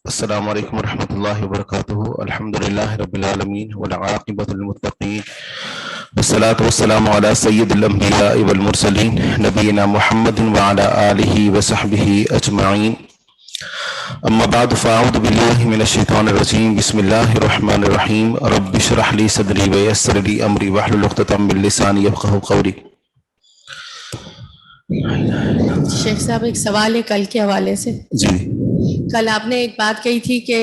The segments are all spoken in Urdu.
السلام علیکم ورحمۃ اللہ وبرکاتہ. الحمد للہ رب العالمین والعاقبۃ للمتقین والصلاۃ والسلام علی سید الانبیاء والمرسلین نبینا محمد وعلی آلہ وصحبہ اجمعین. اما بعد فاعوذ باللہ من الشیطان الرجیم. بسم اللہ الرحمن الرحیم. رب اشرح لی صدری ویسر لی امری واحلل عقدۃ من لسانی یفقہوا قولی. شیخ صاحب ایک سوال ہے کل کے حوالے سے. جی کل آپ نے ایک بات کہی تھی کہ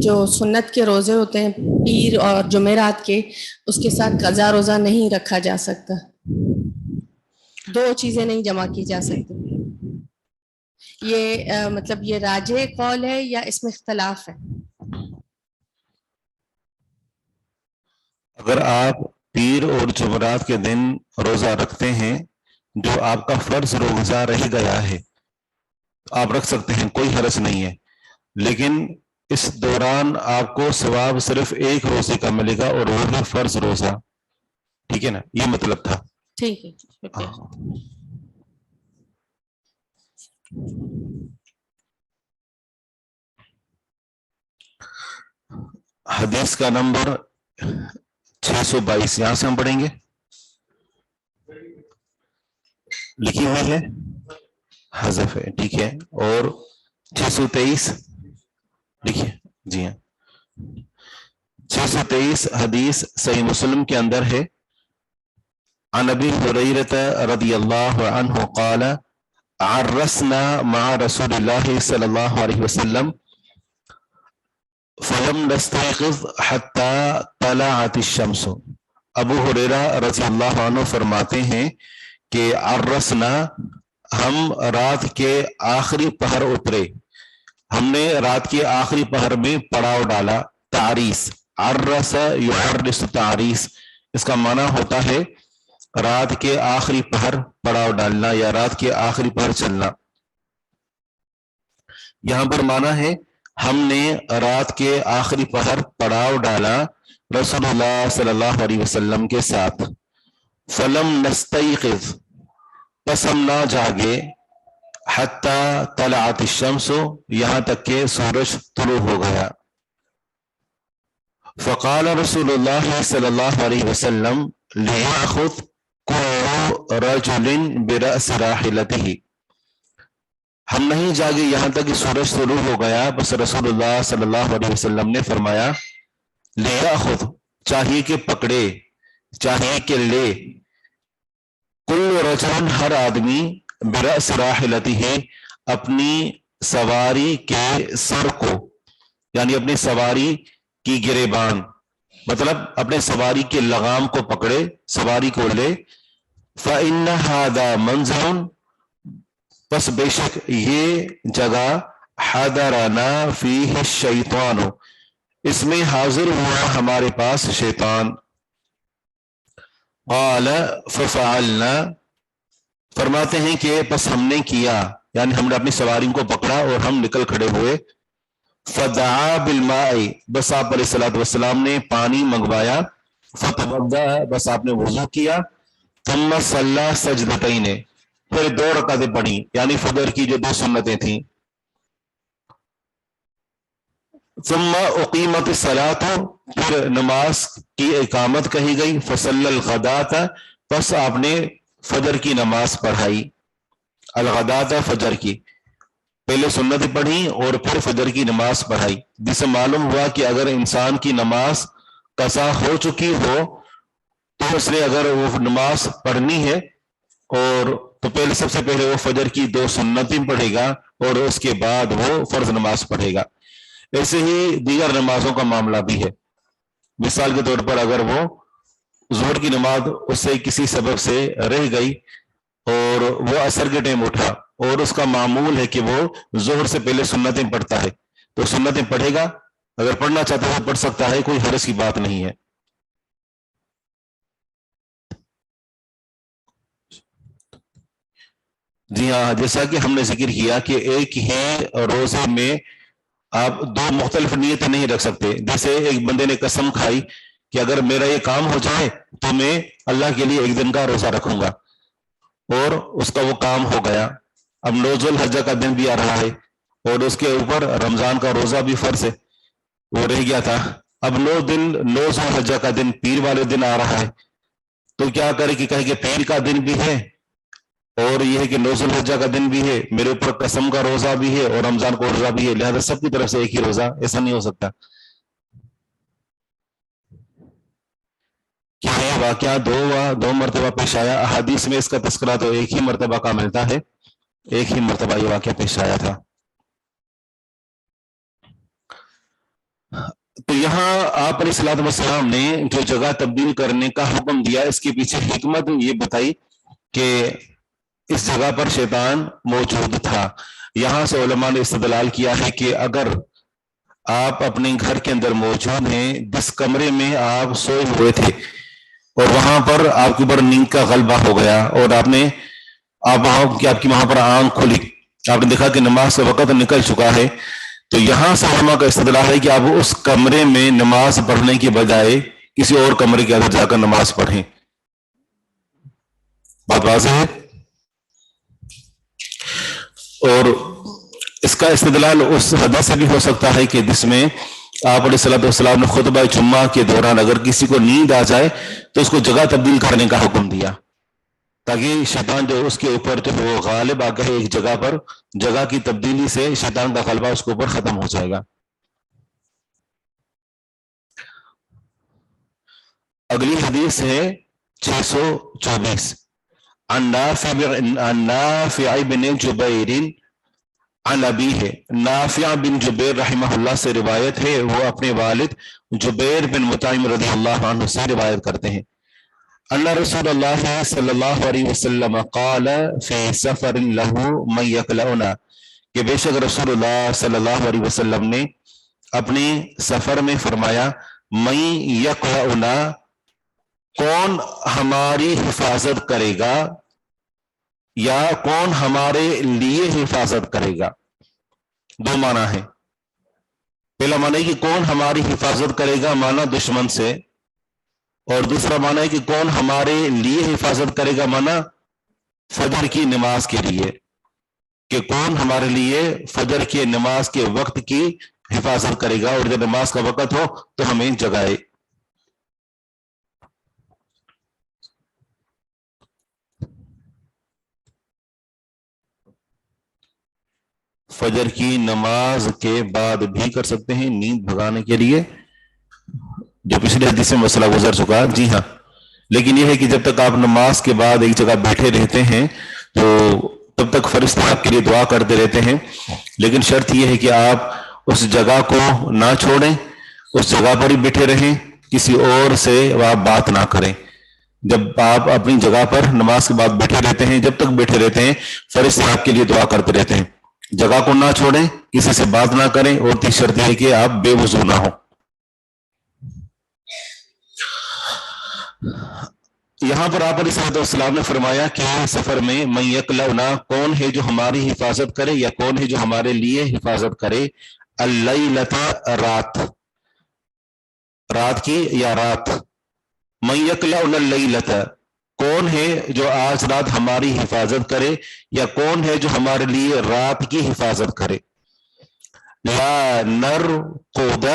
جو سنت کے روزے ہوتے ہیں پیر اور جمعرات کے، اس کے ساتھ قضا روزہ نہیں رکھا جا سکتا، دو چیزیں نہیں جمع کی جا سکتی. یہ مطلب یہ راجح قول ہے یا اس میں اختلاف ہے؟ اگر آپ پیر اور جمعرات کے دن روزہ رکھتے ہیں جو آپ کا فرض روزہ رہ گیا ہے آپ رکھ سکتے ہیں، کوئی حرج نہیں ہے، لیکن اس دوران آپ کو ثواب صرف ایک روزے کا ملے گا اور وہ بھی فرض روزہ. ٹھیک ہے نا، یہ مطلب تھا. ٹھیک ہے، شکریہ. حدیث کا نمبر 622 یہاں سے ہم پڑھیں گے. لکھی ہوئی ہے، حذف ہے، ٹھیک ہے. اور 623 لکھیے. جی ہاں، 623 حدیث صحیح مسلم کے اندر ہے. عن ابی ہریرہ رضی اللہ عنہ قال عرسنا مع رسول اللہ صلی اللہ علیہ وسلم فلم نستيقظ حتى طلعت الشمس. ابو ہریرہ رضی اللہ عنہ فرماتے ہیں کہ عرسنا، ہم رات کے آخری پہر اترے، ہم نے رات کے آخری پہر میں پڑاؤ ڈالا. تعریس، عرس یعرس تعریس، اس کا معنی ہوتا ہے رات کے آخری پہر پڑاؤ ڈالنا یا رات کے آخری پہر چلنا. یہاں پر معنی ہے ہم نے رات کے آخری پہر پڑاؤ ڈالا رسول اللہ صلی اللہ علیہ وسلم کے ساتھ. فلم نستيقظ، پس ہم نہ جاگے، حتی طلعت الشمس، یہاں تک کہ سورج طلوع ہو گیا. فقال رسول اللہ صلی اللہ علیہ وسلم لیأخذ كل رجل برأس راحلته. ہم نہیں جاگے یہاں تک کہ سورج طلوع ہو گیا، بس رسول اللہ صلی اللہ علیہ وسلم نے فرمایا لیأخذ، چاہیے کہ پکڑے، چاہیے کہ لے، کل رجل، ہر آدمی، برأس راحلته، اپنی سواری کے سر کو، یعنی اپنی سواری کی گریبان، مطلب اپنے سواری کے لگام کو پکڑے، سواری کو لے. فإن هذا منزل، پس بے شک یہ جگہ، حضرنا فیہ الشیطان، اس میں حاضر ہوا ہمارے پاس شیطان. قال ففعلنا، فرماتے ہیں کہ پس ہم نے کیا، یعنی ہم نے اپنی سواری کو پکڑا اور ہم نکل کھڑے ہوئے. فدعا بالماء، بس آپ علیہ الصلوۃ والسلام نے پانی منگوایا. فتوضا، بس آپ نے وضو کیا. ثم صلی سجدتین، پھر 2 رکعتیں پڑھی، یعنی فجر کی جو 2 سنتیں تھیں. ثم اقیمت الصلاۃ، پھر نماز کی اقامت کہی گئی. فصلی الغداۃ، پس آپ نے فجر کی نماز پڑھائی. الغداۃ، فجر کی، پہلے سنت پڑھی اور پھر فجر کی نماز پڑھائی، جس سے معلوم ہوا کہ اگر انسان کی نماز قضا ہو چکی ہو تو اس نے اگر وہ نماز پڑھنی ہے اور تو پہلے سب سے پہلے وہ فجر کی 2 سنتیں پڑھے گا اور اس کے بعد وہ فرض نماز پڑھے گا. ایسے ہی دیگر نمازوں کا معاملہ بھی ہے. مثال کے طور پر اگر وہ ظہر کی نماز اس سے کسی سبب سے رہ گئی اور وہ عصر کے ٹائم اٹھا اور اس کا معمول ہے کہ وہ ظہر سے پہلے سنتیں پڑھتا ہے، تو سنتیں پڑھے گا، اگر پڑھنا چاہتا ہے پڑھ سکتا ہے، کوئی حرج کی بات نہیں ہے۔ جی ہاں، جیسا کہ ہم نے ذکر کیا کہ ایک ہی روزے میں آپ دو مختلف نیتیں نہیں رکھ سکتے۔ جیسے ایک بندے نے قسم کھائی کہ اگر میرا یہ کام ہو جائے تو میں اللہ کے لیے ایک دن کا روزہ رکھوں گا، اور اس کا وہ کام ہو گیا، اب 9 ذو الحجہ کا دن بھی آ رہا ہے اور اس کے اوپر رمضان کا روزہ بھی فرض ہے، وہ رہ گیا تھا، اب 9 ذو الحجہ کا دن پیر والے دن آ رہا ہے، تو کیا کرے کہ کہے کہ پیر کا دن بھی ہے اور یہ ہے کہ 9 ذو الحجہ کا دن بھی ہے، میرے اوپر قسم کا روزہ بھی ہے اور رمضان کا روزہ بھی ہے، لہذا سب کی طرف سے ایک ہی روزہ، ایسا نہیں ہو سکتا۔ کیا یہ واقعہ دو مرتبہ پیش آیا؟ احادیث میں اس کا تذکرہ تو ایک ہی مرتبہ کا ملتا ہے، ایک ہی مرتبہ یہ واقعہ پیش آیا تھا۔ تو یہاں آپ علیہ الصلوۃ والسلام نے جو جگہ تبدیل کرنے کا حکم دیا، اس کے پیچھے حکمت یہ بتائی کہ اس جگہ پر شیطان موجود تھا۔ یہاں سے علماء نے استدلال کیا ہے کہ اگر آپ اپنے گھر کے اندر موجود ہیں، جس کمرے میں آپ سوئے ہوئے تھے اور وہاں پر آپ کے اوپر نیند کا غلبہ ہو گیا اور آپ کی وہاں پر آنکھ کھلی، آپ نے دیکھا کہ نماز کا وقت نکل چکا ہے، تو یہاں سے علماء کا استدلال ہے کہ آپ اس کمرے میں نماز پڑھنے کے بجائے کسی اور کمرے کے اندر جا کر نماز پڑھیں۔ بات واضح ہے؟ اور اس کا استدلال اس حدیث سے بھی ہو سکتا ہے کہ جس میں آپ علیہ الصلوۃ والسلام نے خطبہ جمعہ کے دوران اگر کسی کو نیند آ جائے تو اس کو جگہ تبدیل کرنے کا حکم دیا، تاکہ شیطان جو اس کے اوپر جو وہ غالب آ گئے ایک جگہ پر، جگہ کی تبدیلی سے شیطان کا غلبہ اس کے اوپر ختم ہو جائے گا۔ اگلی حدیث ہے 624، عن نافع بن جبیر عن ابیہ، نافع بن جبیر رحمہ اللہ سے روایت ہے، وہ اپنے والد جبیر بن مطعم رضی اللہ عنہ سے روایت کرتے ہیں، ان رسول اللہ صلی اللہ علیہ وسلم قال فی سفر له من یکلؤنا، کہ بے شک رسول اللہ صلی اللہ علیہ وسلم نے اپنے سفر میں فرمایا، من یکلؤنا، کون ہماری حفاظت کرے گا یا کون ہمارے لیے حفاظت کرے گا۔ دو معنی ہے، پہلا معنی ہے کہ کون ہماری حفاظت کرے گا، معنی دشمن سے، اور دوسرا معنی ہے کہ کون ہمارے لیے حفاظت کرے گا، معنی فجر کی نماز کے لیے، کہ کون ہمارے لیے فجر کی نماز کے وقت کی حفاظت کرے گا، اور جب نماز کا وقت ہو تو ہمیں جگائے۔ فجر کی نماز کے بعد بھی کر سکتے ہیں نیند بھگانے کے لیے، جو پچھلے حدیث میں مسئلہ گزر چکا، جی ہاں، لیکن یہ ہے کہ جب تک آپ نماز کے بعد ایک جگہ بیٹھے رہتے ہیں تو تب تک فرشتے آپ کے لیے دعا کرتے رہتے ہیں، لیکن شرط یہ ہے کہ آپ اس جگہ کو نہ چھوڑیں، اس جگہ پر ہی بیٹھے رہیں، کسی اور سے آپ بات نہ کریں۔ جب آپ اپنی جگہ پر نماز کے بعد بیٹھے رہتے ہیں، جب تک بیٹھے رہتے ہیں فرشتے آپ کے لیے دعا کرتے رہتے ہیں، جگہ کو نہ چھوڑیں، کسی سے بات نہ کریں، اور تیسری شرط ہے کہ آپ بے وضو نہ ہوں۔ یہاں پر آپ علیہ الصلوۃ والسلام نے فرمایا کہ سفر میں من یکلؤنا، کون ہے جو ہماری حفاظت کرے یا کون ہے جو ہمارے لیے حفاظت کرے، اللیلۃ، رات کی یا رات، من یکلؤنا اللیلۃ، کون ہے جو آج رات ہماری حفاظت کرے یا کون ہے جو ہمارے لیے رات کی حفاظت کرے، لا نرقد،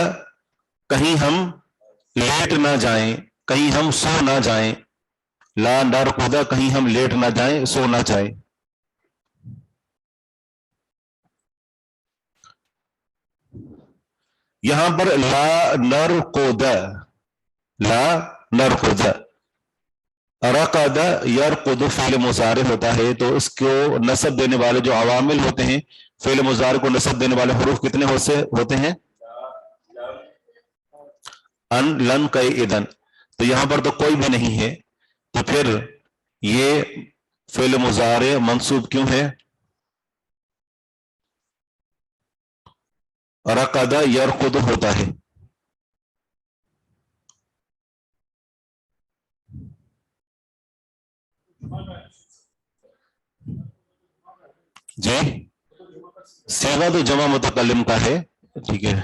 کہیں ہم لیٹ نہ جائیں، کہیں ہم سو نہ جائیں، لا نرقد، کہیں ہم لیٹ نہ جائیں، سو نہ جائیں۔ یہاں پر لا نرقد، لا نرقد، رقد یرقد فعل مضارع ہوتا ہے، تو اس کو نصب دینے والے جو عوامل ہوتے ہیں، فعل مضارع کو نصب دینے والے حروف کتنے ہوتے ہیں؟ ان، لن، کئی، اذن، تو یہاں پر تو کوئی بھی نہیں ہے، تو پھر یہ فعل مضارع منصوب کیوں ہے؟ رقد یرقد ہوتا ہے. جی صیغہ تو جمع متکلم کا ہے. ٹھیک ہے.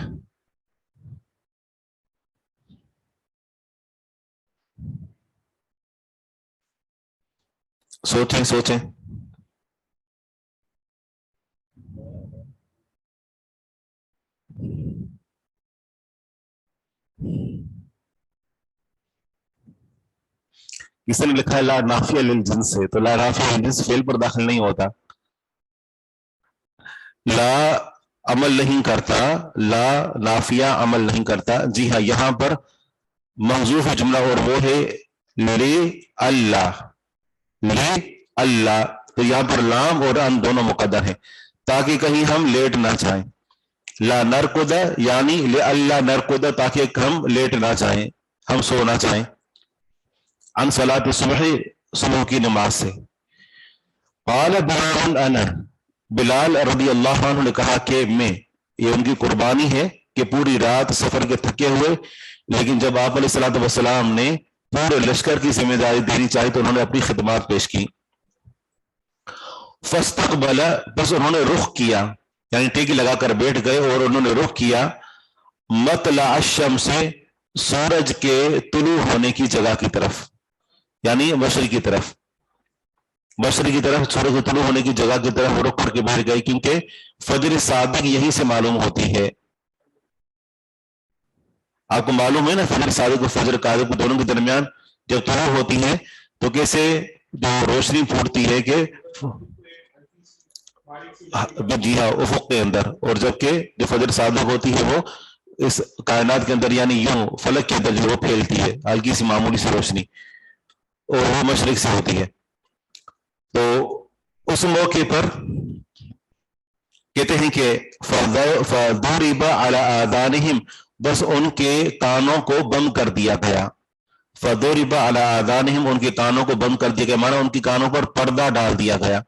سوچیں سوچیں. کسی نے لکھا ہے لا نافیہ للجنس سے، تو لا نافیہ للجنس فعل پر داخل نہیں ہوتا. لا عمل نہیں کرتا، لا نافیہ عمل نہیں کرتا. جی ہاں، یہاں پر محذوف جملہ اور وہ ہے لے اللہ، لے اللہ. تو یہاں پر لام اور ان دونوں مقدر ہیں تاکہ کہیں ہم لیٹ نہ جائیں. لا نرقد یعنی لے اللہ نرقد، تاکہ ہم لیٹ نہ جائیں، ہم سو نہ جائیں. عن صلاۃ الصبح، صبح کی نماز سے. قال بلال انا، بلال رضی اللہ عنہ نے کہا کہ میں، یہ ان کی قربانی ہے کہ پوری رات سفر کے تھکے ہوئے، لیکن جب آپ علیہ الصلوۃ والسلام نے پورے لشکر کی ذمہ داری دینی چاہی تو انہوں نے اپنی خدمات پیش کی. فاستقبل، بس انہوں نے رخ کیا، یعنی ٹیکی لگا کر بیٹھ گئے اور انہوں نے رخ کیا مطلع الشمس، سورج کے طلوع ہونے کی جگہ کی طرف، یعنی مشرق کی طرف، مشرق کی طرف سورج کے طلوع ہونے کی جگہ کی طرف رخ کر کے بیٹھ گئے، کیونکہ فجر صادق یہی سے معلوم ہوتی ہے. آپ کو معلوم ہے نا فجر صادق اور فجر کاذب دونوں کے درمیان جب طلوع ہوتی ہے تو کیسے جو روشنی پھوٹتی ہے کہ جی ہاں افق کے اندر، اور جبکہ جو فجر صادق ہوتی ہے وہ اس کائنات کے اندر یعنی یوں فلک کے اندر جو وہ پھیلتی ہے ہلکی سی معمولی سی روشنی، اور وہ مشرق سے ہوتی ہے. تو اس موقع پر کہتے ہیں کہ فضرب علی آذانہم، بس ان کے کانوں کو بند کر دیا گیا. فضرب علی آذانہم، ان کے کانوں کو بند کر دیا گیا، مانا ان کے کانوں پر پردہ ڈال دیا گیا.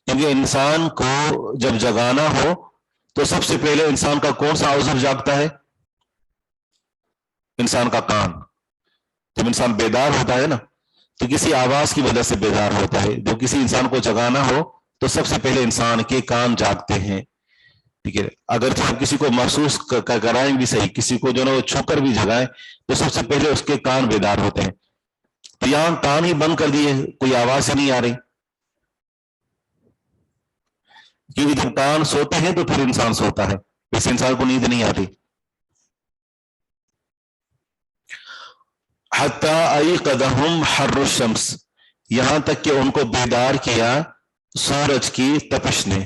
کیونکہ انسان کو جب جگانا ہو تو سب سے پہلے انسان کا کون سا عضو جاگتا ہے؟ انسان کا کان. جب انسان بیدار ہوتا ہے نا تو کسی آواز کی وجہ سے بیدار ہوتا ہے. جو کسی انسان کو جگانا ہو تو سب سے پہلے انسان کے کان جاگتے ہیں. ٹھیک ہے، اگر آپ کسی کو محسوس کرائیں بھی صحیح، کسی کو جو نا وہ چھو کر بھی جگائیں تو سب سے پہلے اس کے کان بیدار ہوتے ہیں. تو یہاں کان ہی بند کر دیے، کوئی آواز ہی نہیں آ رہی، کیونکہ جب کان سوتے ہیں تو پھر انسان سوتا ہے، اس انسان کو نیند نہیں آتی. حتی ایقظہم حر الشمس، یہاں تک کہ ان کو بیدار کیا سورج کی تپش نے،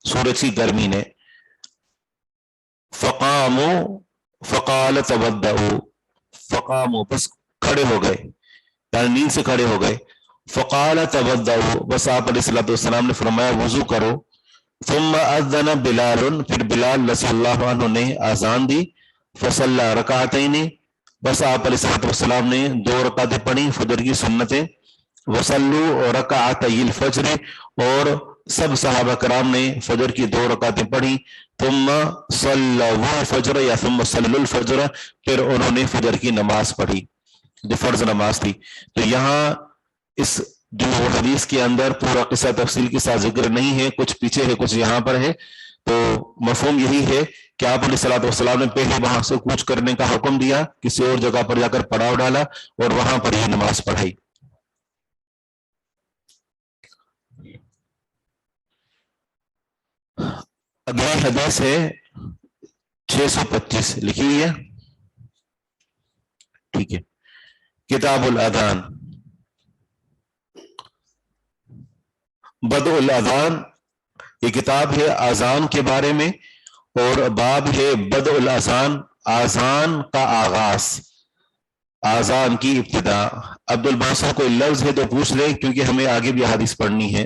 سورج کی گرمی نے. فقاموا فقال تودعوا، فقاموا بس کھڑے ہو گئے، یعنی نیند سے کھڑے ہو گئے. فقال تودعوا، بس آپ علیہ الصلوۃ والسلام نے فرمایا وضو کرو. ثم اذن بلال، پھر بلال رضی اللہ عنہ نے اذان دی. فصلی رکعتین، بس آپ علیہ الصلوۃ والسلام نے 2 رکعتیں پڑھی فجر کی سنتیں. وصلوا رکعتی الفجر، اور سب صحابہ کرام نے فجر کی 2 رکعتیں پڑھی. ثم صلوا الفجر یا ثم صلوا الفجر، پھر انہوں نے فجر کی نماز پڑھی جو فرض نماز تھی. تو یہاں اس جو حدیث کے اندر پورا قصہ تفصیل کے ساتھ ذکر نہیں ہے، کچھ پیچھے ہے کچھ یہاں پر ہے. تو مفہوم یہی ہے کہ آپ علیہ الصلوۃ والسلام نے پہلے وہاں سے کوچ کرنے کا حکم دیا، کسی اور جگہ پر جا کر پڑاؤ ڈالا اور وہاں پر یہ نماز پڑھائی. اگلی حدیث ہے 625، لکھی ہوئی ہے؟ ٹھیک ہے. کتاب الاذان، بدء الاذان، یہ کتاب ہے اذان کے بارے میں، اور باب ہے بدء الاذان، اذان کا آغاز، اذان کی ابتدا. عبد الباسط کوئی لفظ ہے تو پوچھ لیں کیونکہ ہمیں آگے بھی حدیث پڑھنی ہے.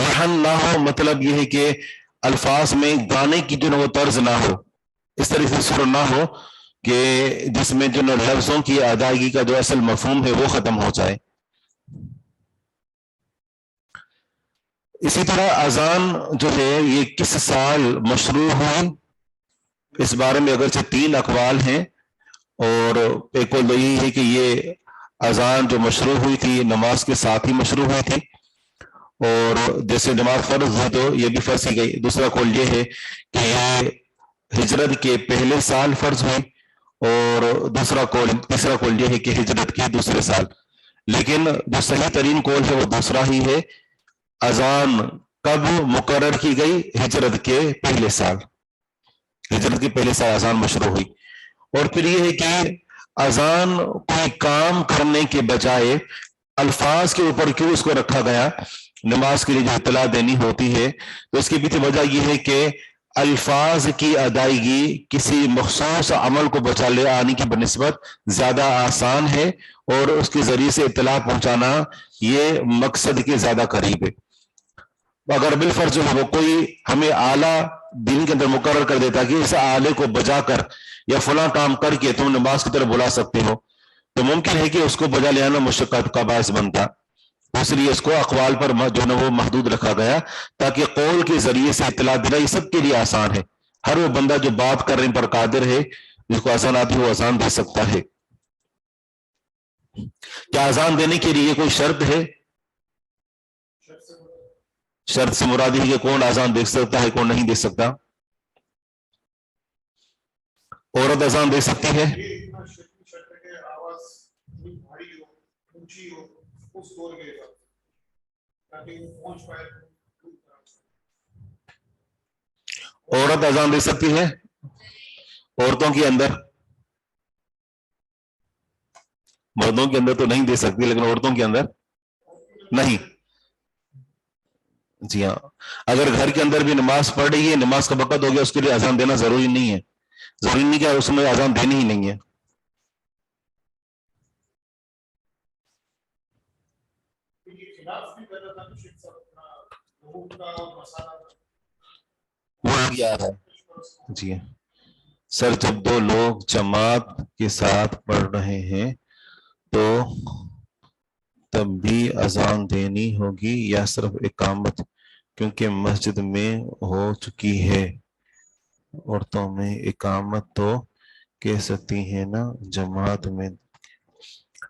لحن نہ ہو مطلب یہ ہے کہ الفاظ میں گانے کی جو وہ طرز نہ ہو، اس طرح سے سر نہ ہو کہ جس میں جو لفظوں کی ادائیگی کا جو اصل مفہوم ہے وہ ختم ہو جائے۔ اسی طرح اذان جو ہے یہ کس سال مشروع ہوئی، اس بارے میں اگرچہ 3 اقوال ہیں، اور ایک قول یہی ہے کہ یہ اذان جو مشروع ہوئی تھی نماز کے ساتھ ہی مشروع ہوئی تھی، اور جیسے نماز فرض ہے تو یہ بھی فرض کی گئی۔ دوسرا قول یہ ہے کہ یہ ہجرت کے پہلے سال فرض ہوئی، اور تیسرا قول یہ ہے کہ ہجرت کے دوسرے سال، لیکن جو صحیح ترین قول ہے وہ دوسرا ہی ہے۔ اذان کب مقرر کی گئی؟ ہجرت کے پہلے سال، ہجرت کے پہلے سال اذان مشروع ہوئی۔ اور پھر یہ ہے کہ اذان کوئی کام کرنے کے بجائے الفاظ کے اوپر کیوں اس کو رکھا گیا؟ نماز کے لیے جو اطلاع دینی ہوتی ہے تو اس کی بھی وجہ یہ ہے کہ الفاظ کی ادائیگی کسی مخصوص عمل کو بچا لے آنے کی بنسبت زیادہ آسان ہے، اور اس کے ذریعے سے اطلاع پہنچانا یہ مقصد کے زیادہ قریب ہے۔ اگر بالفرض جو ہے وہ کوئی ہمیں آلہ دین کے اندر مقرر کر دیتا کہ اس آلے کو بجا کر یا فلاں کام کر کے تم نماز کی طرف بلا سکتے ہو، تو ممکن ہے کہ اس کو بجا لے آنا مشقت کا باعث بنتا، اس لیے اس کو اقوال پر جو ہے وہ محدود رکھا گیا تاکہ قول کے ذریعے سے اطلاع دینا یہ سب کے لیے آسان ہے۔ ہر وہ بندہ جو بات کرنے پر قادر ہے، جس کو آسان آتی ہے، وہ آسان دے سکتا ہے۔ کیا آزان دینے کے لیے کوئی شرط ہے؟ شرط سے مراد ہے کہ کون آزان دے سکتا ہے، کون نہیں دے سکتا؟ عورت آزان دے سکتی ہے؟ عورت اذان دے سکتی ہے عورتوں کے اندر؟ مردوں کے اندر تو نہیں دے سکتی، لیکن عورتوں کے اندر نہیں۔ جی ہاں، اگر گھر کے اندر بھی نماز پڑھ رہی ہے، نماز کا وقت ہو گیا، اس کے لیے اذان دینا ضروری نہیں ہے، ضروری نہیں کہ اس میں اذان دینی ہی نہیں ہے۔ جی سر، جب 2 لوگ جماعت کے ساتھ پڑھ رہے ہیں تو تب بھی اذان دینی ہوگی یا صرف اقامت؟ کیونکہ مسجد میں ہو چکی ہے، عورتوں میں اقامت تو کہہ سکتی ہیں نا جماعت میں۔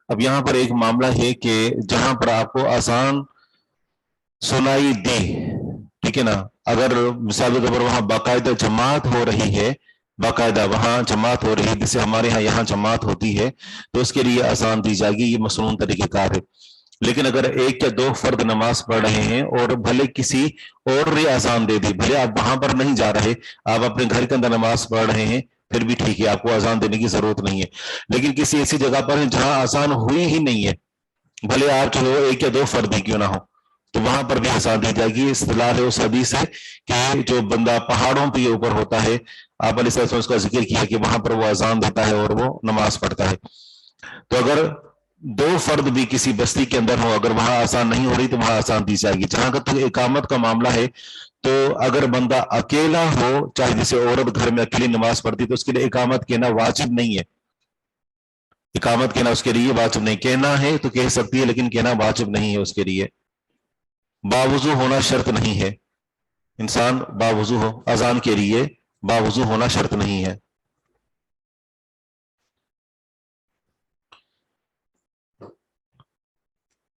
اب یہاں پر ایک معاملہ ہے کہ جہاں پر آپ کو اذان سنائی دے، ٹھیک ہے نا، اگر مثال کے طور پر وہاں باقاعدہ جماعت ہو رہی ہے، باقاعدہ وہاں جماعت ہو رہی ہے، جیسے ہمارے یہاں جماعت ہوتی ہے، تو اس کے لیے اذان دی جائے گی، یہ مسنون طریقہ کار ہے۔ لیکن اگر 1 یا 2 فرد نماز پڑھ رہے ہیں اور بھلے کسی اور نے اذان دے دی، بھلے آپ وہاں پر نہیں جا رہے، آپ اپنے گھر کے اندر نماز پڑھ رہے ہیں، پھر بھی ٹھیک ہے، آپ کو اذان دینے کی ضرورت نہیں ہے۔ لیکن کسی ایسی جگہ پر جہاں اذان ہوئی ہی نہیں ہے، بھلے آپ جو 1 یا 2 فرد ہی کیوں نہ ہو، تو وہاں پر بھی اذان دی جائے گی۔ استدلال ہے اس حدیث سے کہ جو بندہ پہاڑوں پہ اوپر ہوتا ہے، آپ علیہ السلام اس کا ذکر کیا کہ وہاں پر وہ اذان دیتا ہے اور وہ نماز پڑھتا ہے۔ تو اگر 2 فرد بھی کسی بستی کے اندر ہو، اگر وہاں اذان نہیں ہو رہی تو وہاں اذان دی جائے گی۔ جہاں تک اقامت کا معاملہ ہے، تو اگر بندہ اکیلا ہو، چاہے جیسے عورت گھر میں اکیلی نماز پڑھتی، تو اس کے لیے اقامت کہنا واجب نہیں ہے، اقامت کہنا اس کے لیے واجب نہیں۔ کہنا ہے تو کہہ سکتی ہے، لیکن کہنا واجب نہیں ہے اس کے لیے۔ باوضو ہونا شرط نہیں ہے، انسان باوضو ہو، اذان کے لیے باوضو ہونا شرط نہیں ہے۔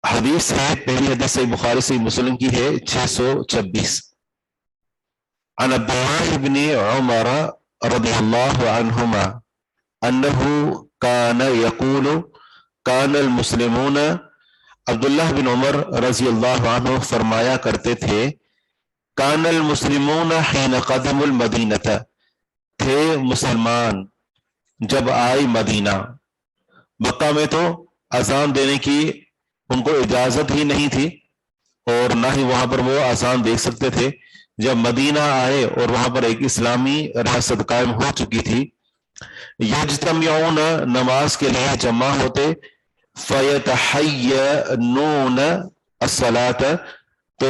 حدیث ہے، پہلی حدیث صحیح بخاری صحیح مسلم کی ہے 626، عن عبد الله بن عمر رضی اللہ عنہما انه كان يقول كان المسلمون، عبداللہ بن عمر رضی اللہ عنہ فرمایا کرتے تھے، کان المسلمون حین قدموا المدینہ، تھے مسلمان جب آئے مدینہ۔ مکہ میں تو اذان دینے کی ان کو اجازت ہی نہیں تھی، اور نہ ہی وہاں پر وہ اذان دے سکتے تھے۔ جب مدینہ آئے اور وہاں پر ایک اسلامی ریاست قائم ہو چکی تھی، یجتمعون، نماز کے لیے جمع ہوتے، فیتحینون الصلاۃ، تو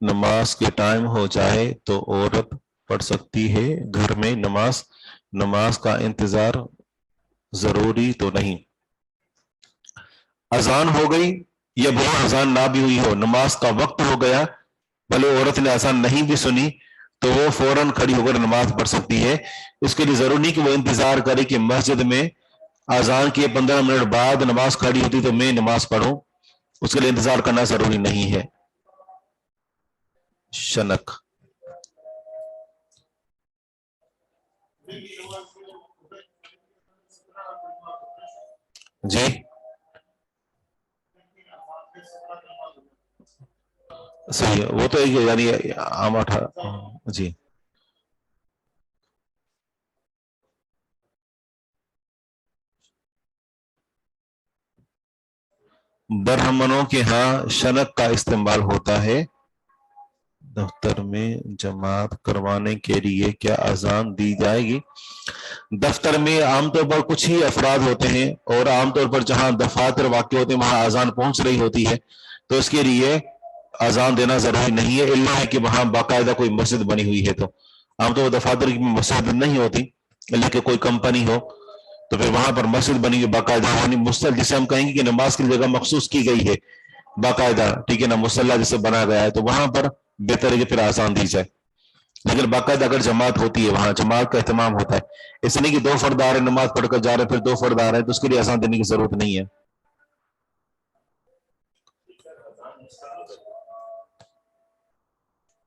نماز کے ٹائم ہو جائے تو عورت پڑھ سکتی ہے گھر میں نماز کا انتظار ضروری تو نہیں؟ اذان ہو گئی یا بھلے اذان نہ بھی ہوئی ہو، نماز کا وقت ہو گیا، بھلے عورت نے اذان نہیں بھی سنی تو وہ فوراً کھڑی ہو کر نماز پڑھ سکتی ہے۔ اس کے لیے ضروری نہیں کہ وہ انتظار کرے کہ مسجد میں اذان کے 15 منٹ بعد نماز کھڑی ہوتی تو میں نماز پڑھوں، اس کے لیے انتظار کرنا ضروری نہیں ہے۔ شنک جی صحیح ہے، وہ تو ایک یعنی عام جی برہمنوں کے ہاں شنک کا استعمال ہوتا ہے۔ دفتر میں جماعت کروانے کے لیے کیا اذان دی جائے گی؟ دفتر میں عام طور پر کچھ ہی افراد ہوتے ہیں اور عام طور پر جہاں دفاتر واقع ہوتے ہیں وہاں اذان پہنچ رہی ہوتی ہے، تو اس کے لیے اذان دینا ضروری نہیں ہے، الا ہے کہ وہاں باقاعدہ کوئی مسجد بنی ہوئی ہے۔ تو عام طور پر دفاتر کی مسجد نہیں ہوتی، لیکن کوئی کمپنی ہو تو پھر وہاں پر مسجد بنی ہوئی باقاعدہ، یعنی مصلی جسے ہم کہیں گے کہ نماز کی جگہ مخصوص کی گئی ہے باقاعدہ، ٹھیک ہے نا، مصلی جسے بنا گیا ہے، تو وہاں پر بہتر ہے کہ پھر اذان دی جائے۔ لیکن باقاعدہ اگر جماعت ہوتی ہے وہاں جماعت کا اہتمام ہوتا ہے، اس نہیں کہ دو فرد آ رہے نماز پڑھ کر جا رہے پھر دو فرد آ رہے ہیں تو اس کے لیے اذان دینے کی ضرورت نہیں ہے۔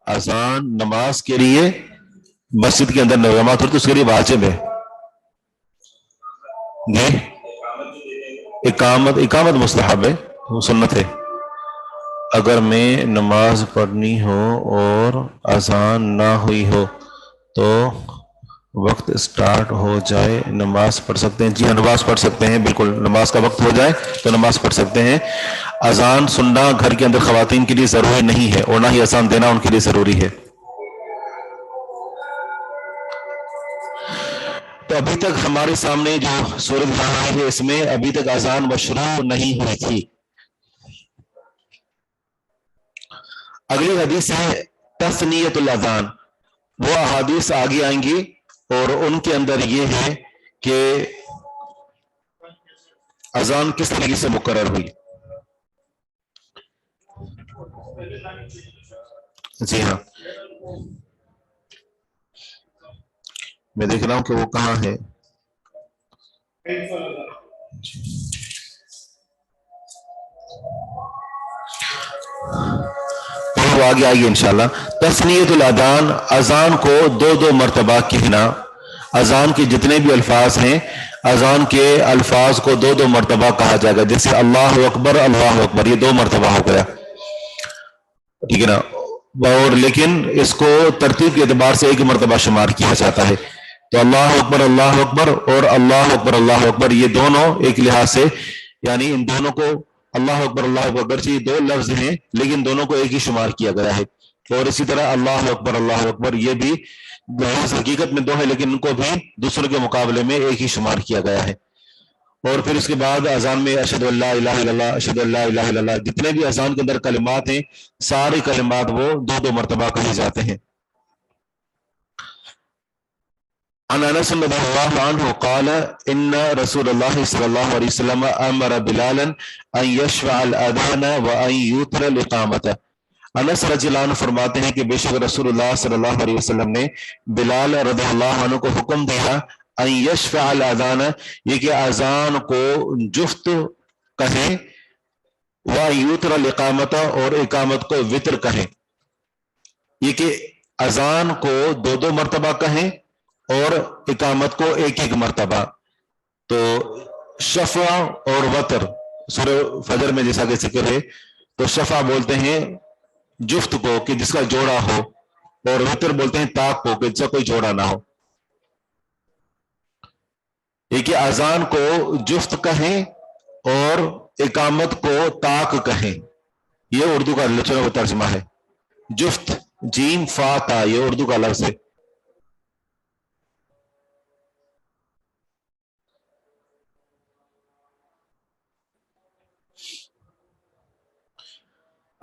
اذان نماز کے لیے مسجد کے اندر جماعت ہوتی ہے اس کے لیے واجب ہے جی۔ اقامت مستحب ہے، وہ سنت ہے۔ اگر میں نماز پڑھنی ہو اور اذان نہ ہوئی ہو تو وقت سٹارٹ ہو جائے نماز پڑھ سکتے ہیں؟ جی ہاں، نماز پڑھ سکتے ہیں، بالکل، نماز کا وقت ہو جائے تو نماز پڑھ سکتے ہیں۔ اذان سننا گھر کے اندر خواتین کے لیے ضروری نہیں ہے اور نہ ہی اذان دینا ان کے لیے ضروری ہے۔ تو ابھی تک ہمارے سامنے جو صورت حال ہے اس میں ابھی تک اذان مشروع نہیں ہوئی تھی۔ اگلی حدیث ہے تثنیۃ الاذان، وہ احادیث آگے آئیں گی اور ان کے اندر یہ ہے کہ اذان کس طریقے سے مقرر ہوئی۔ جی ہاں، میں دیکھ رہا ہوں کہ وہ کہاں ہے۔ وہ آگے آئیے انشاءاللہ۔ تثنیۃ الاذان، اذان کو دو دو مرتبہ کہنا، اذان کے جتنے بھی الفاظ ہیں اذان کے الفاظ کو دو دو مرتبہ کہا جائے گا، جیسے اللہ اکبر اللہ اکبر، یہ 2 مرتبہ ہو گیا، ٹھیک ہے نا، اور لیکن اس کو ترتیب کے اعتبار سے ایک مرتبہ شمار کیا جاتا ہے۔ تو اللہ اکبر اور اللہ اکبر یہ دونوں ایک لحاظ سے یعنی ان دونوں کو اللہ اکبر یہ 2 لفظ ہیں لیکن دونوں کو ایک ہی شمار کیا گیا ہے، اور اسی طرح اللہ اکبر یہ بھی حقیقت میں 2 ہے لیکن ان کو بھی دوسروں کے مقابلے میں ایک ہی شمار کیا گیا ہے۔ اور پھر اس کے بعد اذان میں اشہد ان لا الہ الا اللہ، اشہد ان لا الہ الا اللہ، جتنے بھی اذان کے اندر کلمات ہیں سارے کلمات وہ 2 مرتبہ کہے جاتے ہیں۔ عن انس رضی اللہ عنہ قال ان رسول اللہ صلی اللہ علیہ وسلم امر بلالا ان یشفع الاذان وان یوتر الاقامت۔ انس رضی اللہ عنہ فرماتے ہیں کہ بے شک رسول اللہ صلی اللہ علیہ وسلم نے بلال رضی اللہ عنہ کو حکم دیا ان یشفع الاذان، یہ کہ اذان کو جفت کہیں، وان یوتر الاقامت اور اقامت کو وطر کہیں، یہ کہ اذان کو 2 مرتبہ کہیں اور اقامت کو 1 مرتبہ۔ تو شفع اور وطر سورہ فجر میں جیسا کہ ذکر ہے، تو شفع بولتے ہیں جفت کو کہ جس کا جوڑا ہو، اور وطر بولتے ہیں طاق کو کہ جس کا کوئی جوڑا نہ ہو۔ یہ کہ اذان کو جفت کہیں اور اقامت کو طاق کہیں، یہ اردو کا لچڑا ہوا ترجمہ ہے۔ جفت جیم فا تا یہ اردو کا لفظ ہے۔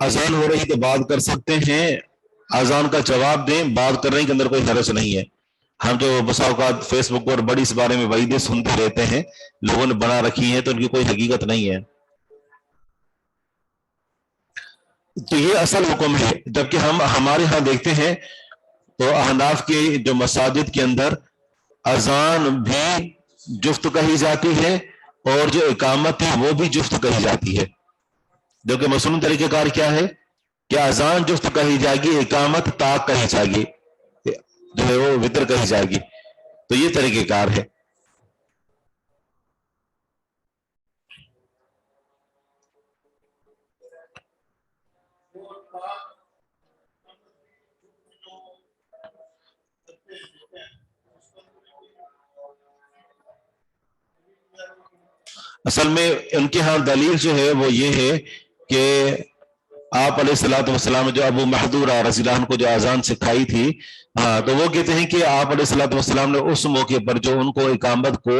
اذان ہو رہی تو بات کر سکتے ہیں, اذان کا جواب دیں, بات کرنے کے اندر کوئی حرج نہیں ہے. ہم جو بسا اوقات فیس بک پر بڑی اس بارے میں وعیدیں سنتے رہتے ہیں, لوگوں نے بنا رکھی ہیں تو ان کی کوئی حقیقت نہیں ہے. تو یہ اصل حکم ہے. جبکہ ہم ہمارے ہاں دیکھتے ہیں تو احناف کے جو مساجد کے اندر اذان بھی جفت کہی جاتی ہے اور جو اقامت ہے وہ بھی جفت کہی جاتی ہے. جو کہ مصنون طریقہ کار کیا ہے کہ اذان جفت کہی جائے گی, اقامت طاق کہی جائے گی, جو ہے وہ وطر کہی جائے گی. تو یہ طریقہ کار ہے. اصل میں ان کے ہاں دلیل جو ہے وہ یہ ہے کہ آپ علیہ الصلوۃ والسلام جو ابو محذورہ رضی اللہ عنہ کو جو اذان سکھائی تھی, ہاں تو وہ کہتے ہیں کہ آپ علیہ الصلوۃ والسلام نے اس موقع پر جو ان کو اقامت کو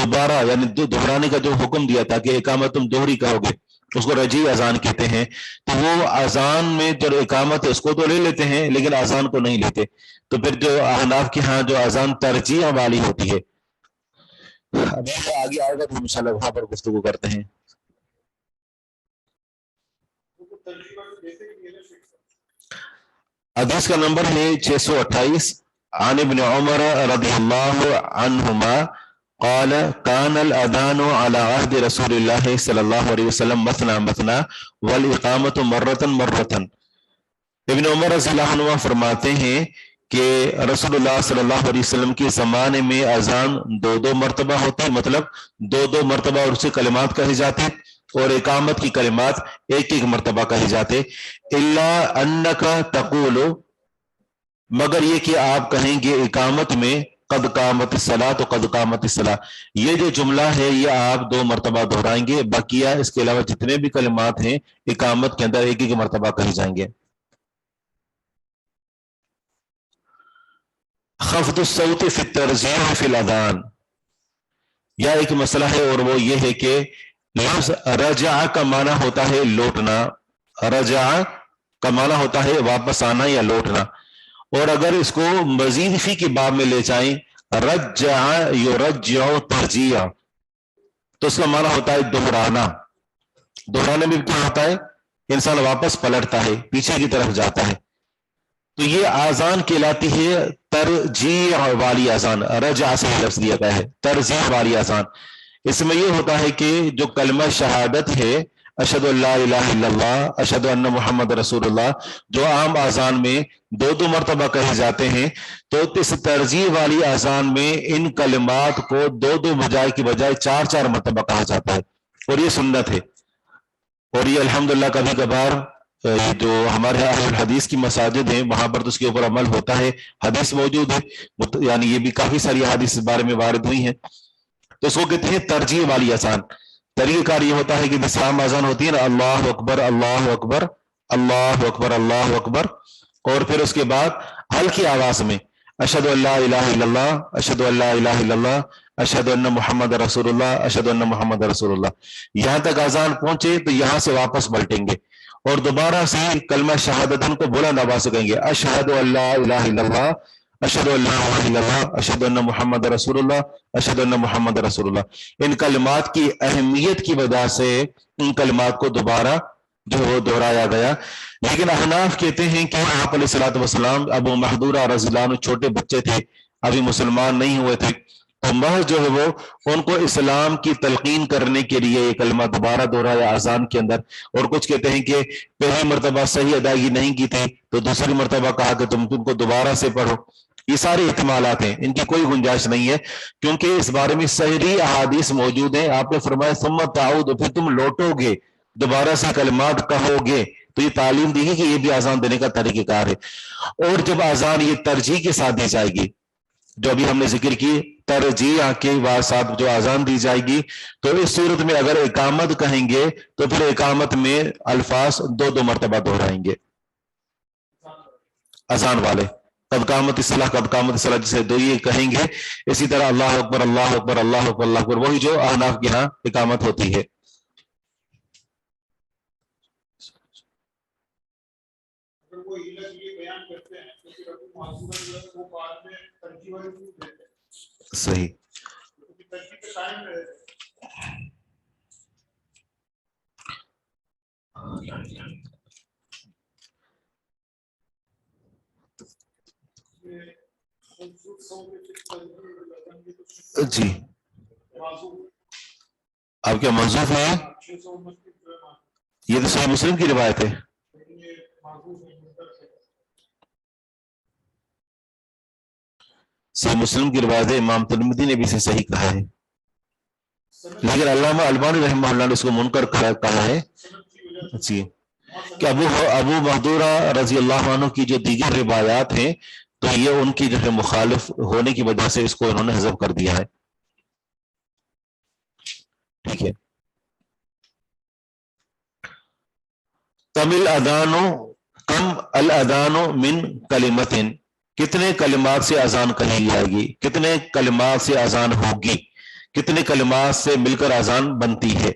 دوبارہ یعنی دہرانے کا جو حکم دیا تھا کہ اقامت تم دوہری کہو گے, اس کو رجی اذان کہتے ہیں. تو وہ اذان میں جو اقامت ہے اس کو تو لے لیتے ہیں لیکن اذان کو نہیں لیتے. تو پھر جو احناف کے ہاں جو اذان ترجیح والی ہوتی ہے, ابھی آگے آئے گا تو انشاءاللہ وہاں پر گفتگو کرتے ہیں. حدیث کا نمبر ہے 628. عن ابن عمر رضی اللہ عنہما قال كان الاذان على عهد رسول الله صلی اللہ علیہ وسلم مثنى مثنى والاقامة مرة مرة. ابن عمر رضی اللہ عنہ فرماتے ہیں کہ رسول اللہ صلی اللہ علیہ وسلم کے زمانے میں اذان دو دو مرتبہ ہوتی, مطلب دو دو مرتبہ اور اسے کلمات کہے جاتے, اور اقامت کی کلمات ایک ایک مرتبہ کہے جاتے. الا انک تقول, مگر یہ کہ آپ کہیں گے اقامت میں قد قامت الصلاۃ قد قامت الصلاۃ, یہ جو جملہ ہے یہ آپ دو مرتبہ دہرائیں گے, بقیہ اس کے علاوہ جتنے بھی کلمات ہیں اقامت کے اندر ایک ایک مرتبہ کہے جائیں گے. خفض الصوت فی الترجیح فی الاذان, یا ایک مسئلہ ہے اور وہ یہ ہے کہ لفظ رجع کا معنی ہوتا ہے لوٹنا, رجع کا معنی ہوتا ہے واپس آنا یا لوٹنا, اور اگر اس کو مزید فی کے باب میں لے جائیں رجع یرجع ترجیعا, تو اس کا معنی ہوتا ہے دہرانا. دہرانے میں کیا ہوتا ہے, انسان واپس پلٹتا ہے, پیچھے کی طرف جاتا ہے. تو یہ آزان کہلاتی ہے ترجیح والی آزان, رجع سے لفظ دیا گیا ہے ترجیح والی آزان. اس میں یہ ہوتا ہے کہ جو کلمہ شہادت ہے اشہد ان لا الہ الا اللہ اشہد ان محمد رسول اللہ, جو عام آزان میں دو دو مرتبہ کہے جاتے ہیں, تو اس ترجیح والی آزان میں ان کلمات کو دو دو بجائے کی بجائے چار چار مرتبہ کہا جاتا ہے, اور یہ سنت ہے. اور یہ الحمدللہ کبھی کبھار جو ہمارے اہل الحدیث کی مساجد ہیں وہاں پر تو اس کے اوپر عمل ہوتا ہے, حدیث موجود ہے, یعنی یہ بھی کافی ساری حدیث اس بارے میں وارد ہوئی ہیں. تو اس کو کہتے ہیں ترجیح والی اذان. طریقہ کار یہ ہوتا ہے کہ اسلام اذان ہوتی ہے نا, اللہ اکبر اللہ اکبر اللہ اکبر اللہ اکبر, اور پھر اس کے بعد ہلکی آواز میں اشہد ان لا الہ الا اللہ اشہد ان لا الہ الا اللہ اشہد ان محمد رسول اللہ اشہد ان محمد رسول اللہ, یہاں تک اذان پہنچے تو یہاں سے واپس پلٹیں گے اور دوبارہ سے کلمہ شہادتن کو بلند آواز سے کہیں گے اشہد ان لا الہ الا اللہ اشہد ان لا الہ الا اللہ اشہد ان محمد رسول اللہ اشہد ان محمد رسول اللہ. ان کلمات کی اہمیت کی وجہ سے ان کلمات کو دوبارہ جو وہ دہرایا گیا. لیکن احناف کہتے ہیں کہ آپ علیہ الصلوۃ والسلام ابو محذورہ رضی اللہ عنہ چھوٹے بچے تھے, ابھی مسلمان نہیں ہوئے تھے, تو محض جو ہے وہ ان کو اسلام کی تلقین کرنے کے لیے یہ کلمہ دوبارہ دہرایا اذان کے اندر. اور کچھ کہتے ہیں کہ پہلی مرتبہ صحیح ادائیگی نہیں کی تھی تو دوسری مرتبہ کہا کہ تم کو دوبارہ سے پڑھو. یہ سارے احتمالات ہیں, ان کی کوئی گنجائش نہیں ہے, کیونکہ اس بارے میں صحیح احادیث موجود ہیں. آپ نے فرمایا ثم تعود, پھر تم لوٹو گے, دوبارہ سے کلمات کہو گے. تو یہ تعلیم دی گئی کہ یہ بھی اذان دینے کا طریقہ کار ہے. اور جب اذان یہ ترجیح کے ساتھ دی جائے گی, جو ابھی ہم نے ذکر کی ترجیح کے ساتھ جو اذان دی جائے گی, تو اس صورت میں اگر اقامت کہیں گے تو پھر اقامت میں الفاظ دو دو مرتبہ دہرائیں گے اذان والے. قد قامت الصلاۃ قد قامت الصلاۃ جسے دو یہ کہیں گے. اسی طرح اللہ اکبر اللہ اکبر اللہ اکبر اللہ اکبر, وہی جو احناف کے ہاں اقامت ہوتی ہے. صحیح. جی آپ کیا منظوف ہے؟ یہ تو صحیح مسلم کی روایت ہے. صحیح مسلم کی روایت ہے. امام ترمذی نے بھی اسے صحیح کہا ہے, لیکن علامہ البانی رحمہ اللہ نے اس کو منکر کہا ہے. جی کہ ابو محذورہ رضی اللہ عنہ کی جو دیگر روایات ہیں تو یہ ان کی جو ہے مخالف ہونے کی وجہ سے اس کو انہوں نے حذف کر دیا ہے. ٹھیک ہے. کم الادان من کلمت, کتنے کلمات سے اذان کہی جائے گی, کتنے کلمات سے اذان ہوگی, کتنے کلمات سے مل کر اذان بنتی ہے.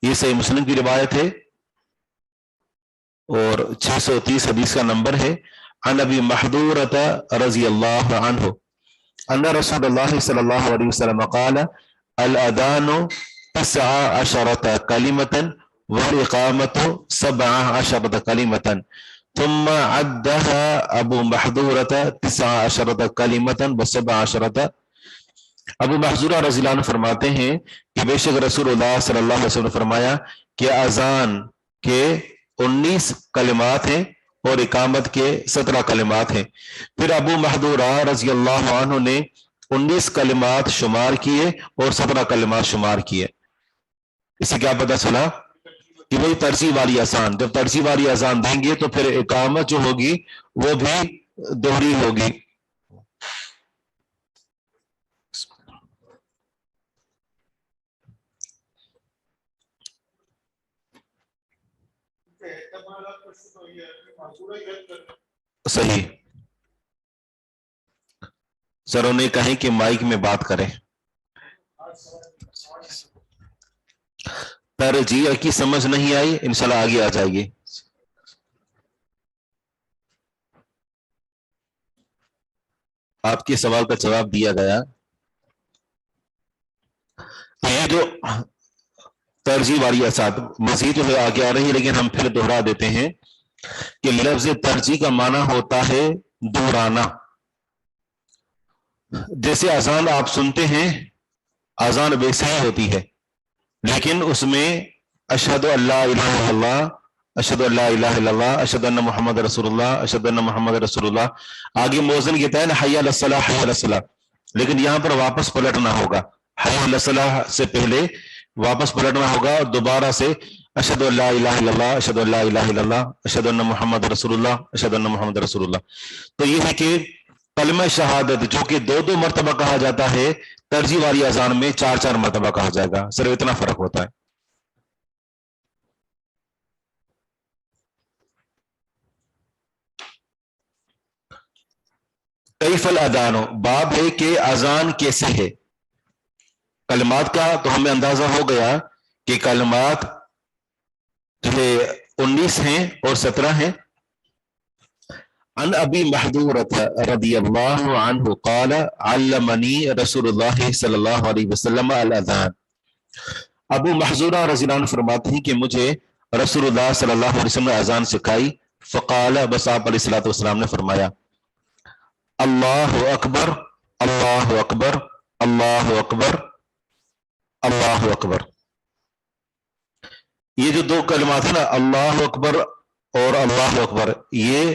یہ صحیح مسلم کی روایت ہے اور 630 حدیث کا نمبر ہے. عن ابی محذورۃ رضی اللہ عنہ ان رسول اللہ صلی اللہ علیہ وسلم قال الاذان 19 کلمۃ والاقامۃ 17 کلمۃ ثم عدها ابو محذورۃ 19 کلمۃ و17. ابو محذورہ رضی اللہ عنہ فرماتے ہیں کہ بے شک رسول اللہ صلی اللہ علیہ وسلم نے فرمایا کہ اذان کے 19 کلمات ہیں اور اقامت کے 17 کلمات ہیں. پھر ابو محذورہ رضی اللہ عنہ نے 19 کلمات شمار کیے اور 17 کلمات شمار کیے. اس سے کیا پتہ چلا کہ وہی ترجیح والی اذان, جب ترجیح والی اذان دیں گے تو پھر اقامت جو ہوگی وہ بھی دوہری ہوگی. صحیح. سر انہیں کہیں کہ مائک میں بات کریں. ترجیح کی سمجھ نہیں آئی, انشاءاللہ آگے آ جائے گی. آپ کے سوال کا جواب دیا گیا. یہ جو ترجیح والی اذان مزید جو ہے آگے آ رہی ہے, لیکن ہم پھر دوہرا دیتے ہیں کہ لفظ ترجیح کا معنی ہوتا ہے دہرانا. جیسے اذان آپ سنتے ہیں, اذان ویسے ہی ہوتی ہے, لیکن اس میں اشہد ان لا الہ الا اللہ, اشہد ان لا الہ الا اللہ, اشہد ان محمد رسول اللہ, اشہد ان محمد رسول اللہ. آگے مؤذن کہتا ہے نا حی علی الصلاۃ, حی علی الصلاۃ, لیکن یہاں پر واپس پلٹنا ہوگا. حی علی الصلاۃ سے پہلے واپس پلٹنا ہوگا اور دوبارہ سے اشہد ان لا الہ الا اللہ, اشہد ان لا الہ الا اللہ, اشہد ان محمد رسول اللہ, اشہد ان محمد رسول اللہ. تو یہ ہے کہ کلمہ شہادت جو کہ 2 مرتبہ کہا جاتا ہے, ترجیح والی اذان میں 4 مرتبہ کہا جائے گا. صرف اتنا فرق ہوتا ہے. کیف الاذان, باب ہے کہ اذان کیسے ہے. کلمات کا تو ہمیں اندازہ ہو گیا کہ کلمات جو 19 ہیں اور 17 ہیں. عن ابی محذورۃ رضی اللہ عنہ قال علمنی رسول اللہ صلی اللہ علیہ وسلم الاذان. ابو محذورہ رضی اللہ عنہ فرماتے ہیں کہ مجھے رسول اللہ صلی اللہ علیہ وسلم نے اذان سکھائی. فقال, بس آپ علیہ الصلوۃ والسلام نے فرمایا اللہ اکبر, اللہ اکبر, اللہ اکبر, اللہ اکبر. یہ جو 2 کلمات ہیں نا, اللہ اکبر اور اللہ اکبر, یہ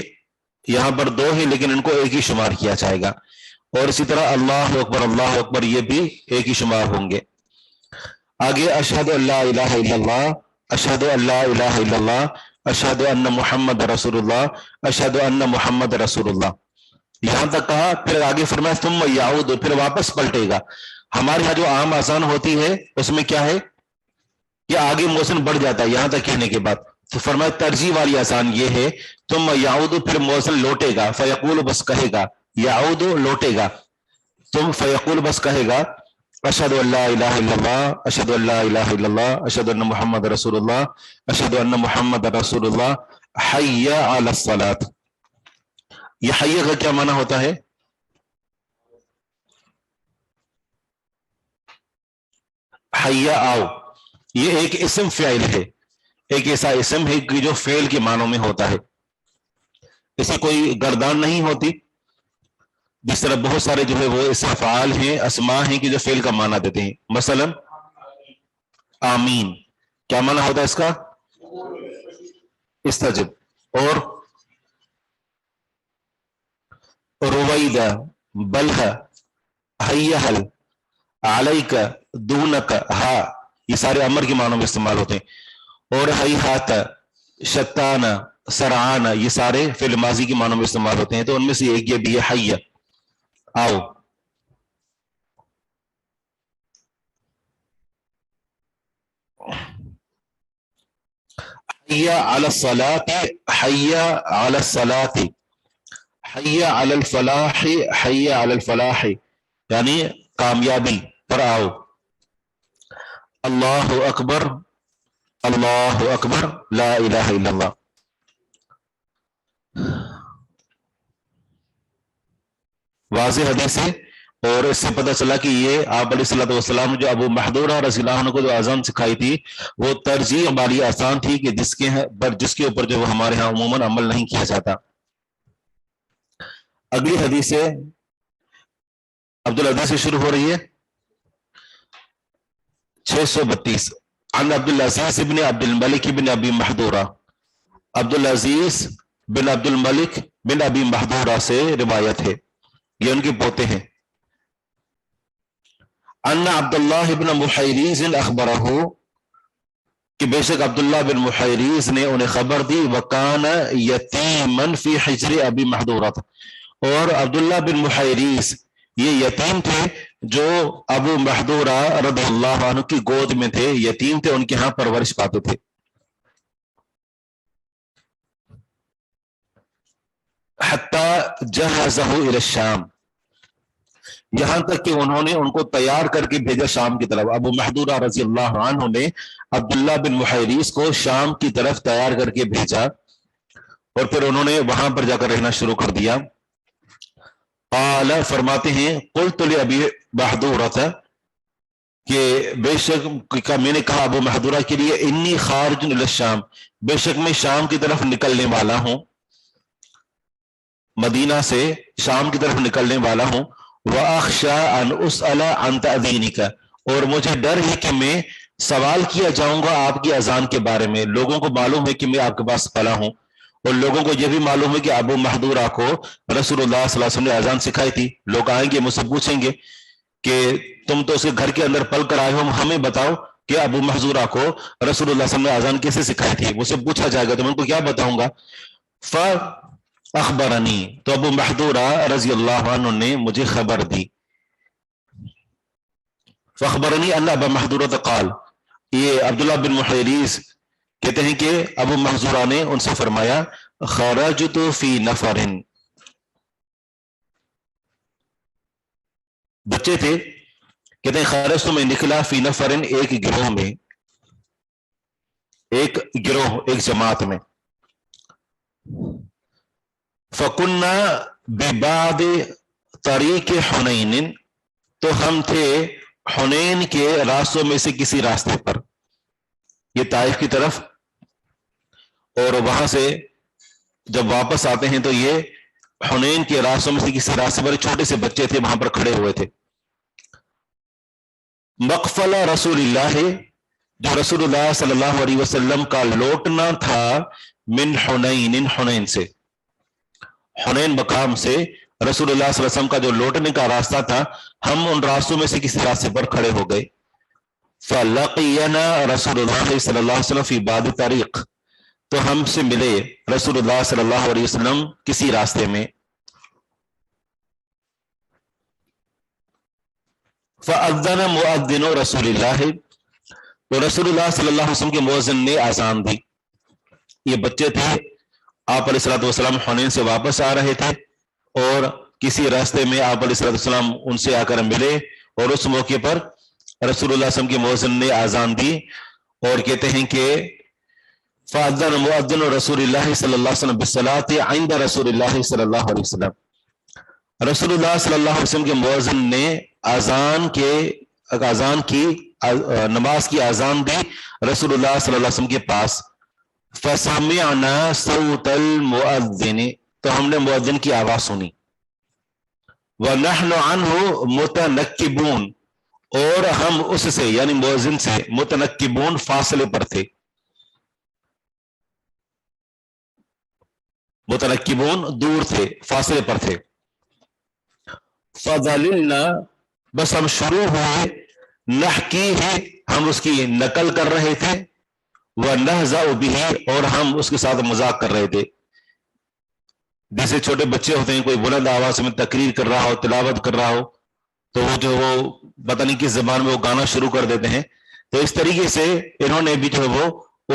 یہاں پر 2 ہیں لیکن ان کو ایک ہی شمار کیا جائے گا. اور اسی طرح اللہ اکبر, اللہ اکبر, یہ بھی ایک ہی شمار ہوں گے. آگے اشہد ان لا الہ الا اللہ, اشہد ان لا الہ الا اللہ, اشہد ان محمد رسول اللہ, اشہد ان محمد رسول اللہ, یہاں تک کہا. پھر آگے فرمایا ثم یعود, پھر واپس پلٹے گا. ہمارے یہاں جو عام اذان ہوتی ہے اس میں کیا ہے کہ آگے مؤذن بڑھ جاتا ہے یہاں تک کہنے کے بعد. تو فرمایا ترجیح والی اذان یہ ہے ثم یعود, پھر مؤذن لوٹے گا. فیقول, بس کہے گا, یعود لوٹے گا, تم فیقول بس کہے گا اشہد ان لا الہ الا اللہ, اشہد ان لا الہ الا اللہ, اشہد ان محمد رسول اللہ, اشہد ان محمد رسول اللہ, حی علی الصلاۃ. یہ حیہ کا کیا معنی ہوتا ہے؟ حیہ آؤ، یہ ایک اسم فعل ہے، ایک ایسا اسم ہے کہ جو فعل کے معنوں میں ہوتا ہے، اسے کوئی گردان نہیں ہوتی، جس طرح بہت سارے جو ہے وہ اسم افعال ہیں، اسماء ہیں کہ جو فعل کا معنی دیتے ہیں. مثلا آمین کیا معنی ہوتا ہے اس کا؟ استجب. اور رویدہ، بلہ، حیہل، علیک، دونک، ہا، یہ سارے امر کے معنوں میں استعمال ہوتے ہیں. اور حیہات، شتان، سرعان، یہ سارے فعل ماضی کے معنوں میں استعمال ہوتے ہیں. تو ان میں سے ایک یہ بھی ہے حیہ، آؤ. حی علی الصلاۃ، حی علی الصلاۃ، حی علی الفلاح، حی علی الفلاح، یعنی کامیابی پر آؤ. اللہ اکبر، اللہ اکبر، لا الہ الا اللہ. واضح حدیث ہے، اور اس سے پتہ چلا کہ یہ آپ علیہ الصلوۃ والسلام جو ابو محذورہ رضی اللہ عنہ کو جو اذان سکھائی تھی وہ ترجیح والی آسان تھی کہ جس کے اوپر جو ہمارے ہاں عموماً عمل نہیں کیا جاتا. اگلی حدیث ہے عبدالعزیز سے شروع ہو رہی ہے 632. عن عبدالعزیز بن عبد الملک بن ابی محذورہ، عبدالعزیز بن عبد الملک بن ابی محذورہ سے روایت ہے، یہ ان کے پوتے ہیں. ان عبداللہ بن محیریز اخبرہ، کہ بے شک عبداللہ بن محیریز نے انہیں خبر دی، وکان یتیما فی حجر ابی محذورہ، اور عبداللہ بن محیریز یہ یتیم تھے جو ابو محذورہ رضی اللہ عنہ کی گود میں تھے، یتیم تھے، ان کے ہاں پرورش پاتے تھے. حتی جہزہ الی الشام، یہاں تک کہ انہوں نے ان کو تیار کر کے بھیجا شام کی طرف. ابو محذورہ رضی اللہ عنہ نے عبداللہ بن محیریز کو شام کی طرف تیار کر کے بھیجا، اور پھر انہوں نے وہاں پر جا کر رہنا شروع کر دیا. قال، فرماتے ہیں، قلت لابی محذورہ، کہ بے شک میں نے کہا ابو محذورہ کے لیے، انی خارج الی الشام، بے شک میں شام کی طرف نکلنے والا ہوں، مدینہ سے شام کی طرف نکلنے والا ہوں. وَأَخْشَىٰ أَنْ أُسْأَلَ عَنْ تَأْذِينِكَ، اور مجھے ڈر ہے کہ میں سوال کیا جاؤں گا آپ کی اذان کے بارے میں. لوگوں کو معلوم ہے کہ میں آپ کے پاس پڑا ہوں، اور لوگوں کو یہ بھی معلوم ہے کہ ابو محذورہ کو رسول اللہ صلی اللہ علیہ وسلم نے اذان سکھائی تھی. لوگ آئیں گے مجھ سے پوچھیں گے کہ تم تو اس کے گھر کے اندر پل کر آئے ہو، ہمیں بتاؤ کہ ابو محذورہ کو رسول اللہ صلی اللہ علیہ وسلم نے اذان کیسے سکھائی تھی. مجھ سے پوچھا جائے گا تو میں ان کو کیا بتاؤں گا. فاخبرنی، تو ابو محذورہ رضی اللہ عنہ نے مجھے خبر دی. فاخبرنی ان ابا محذورہ قال، یہ عبداللہ بن محیریز کہتے ہیں کہ ابو محذورہ نے ان سے فرمایا، خرجت فی نفر، بچے تھے، کہتے ہیں خرجت میں نکلا، فی نفر ایک گروہ میں، ایک گروہ، ایک جماعت میں. فکننا ببعض طریق حنین، تو ہم تھے حنین کے راستوں میں سے کسی راستے پر، یہ طائف کی طرف، اور وہاں سے جب واپس آتے ہیں تو یہ حنین کے راستوں میں سے کسی راستے پر چھوٹے سے بچے تھے وہاں پر کھڑے ہوئے تھے. مقفل رسول اللہ، جو رسول اللہ صلی اللہ علیہ وسلم کا لوٹنا تھا، من حنین، حنین سے، حنین مقام سے رسول اللہ صلی اللہ علیہ وسلم کا جو لوٹنے کا راستہ تھا، ہم ان راستوں میں سے کسی راستے پر کھڑے ہو گئے. فلقینا رسول اللہ صلی اللہ علیہ وسلم فی بعض طریق، تو ہم سے ملے رسول اللہ صلی اللہ علیہ وسلم کسی راستے میں. فاذن مؤذن رسول اللہ، تو رسول اللہ صلی اللہ علیہ وسلم کے مؤذن نے اذان دی. یہ بچے تھے، آپ علیہ الصلوۃ والسلام حنین سے واپس آ رہے تھے، اور کسی راستے میں آپ علیہ الصلوۃ والسلام ان سے آ کر ملے، اور اس موقع پر رسول اللہ صلی اللہ علیہ وسلم کے مؤذن نے اذان دی، اور کہتے ہیں کہ فأذن مؤذن رسول اللہ صلی اللہ علیہ وسلم بالصلاۃ عند رسول اللہ صلی اللہ علیہ وسلم. رسول اللہ صلی اللہ علیہ وسلم کے مؤذن نے اذان کی نماز کی اذان دی رسول اللہ صلی اللہ علیہ وسلم کے پاس. فسمعنا صوت المؤذن، تو ہم نے مؤذن کی آواز سنی. وَنَحْنُ عَنْهُ مُتَنَكِّبُونَ، اور ہم اس سے یعنی مؤذن سے متنکبون فاصلے پر تھے. متنکبون دور تھے، فاصلے پر تھے. فَظَلِلْنَا، بس ہم شروع ہوئے، نَحْكِيهِ، ہم اس کی نقل کر رہے تھے، وَنَحْزَأُ بِهِ، اور ہم اس کے ساتھ مذاق کر رہے تھے. جیسے چھوٹے بچے ہوتے ہیں، کوئی بلند آواز میں تقریر کر رہا ہو، تلاوت کر رہا ہو، تو وہ پتہ نہیں کس زبان میں وہ گانا شروع کر دیتے ہیں. تو اس طریقے سے انہوں نے بھی جو ہے وہ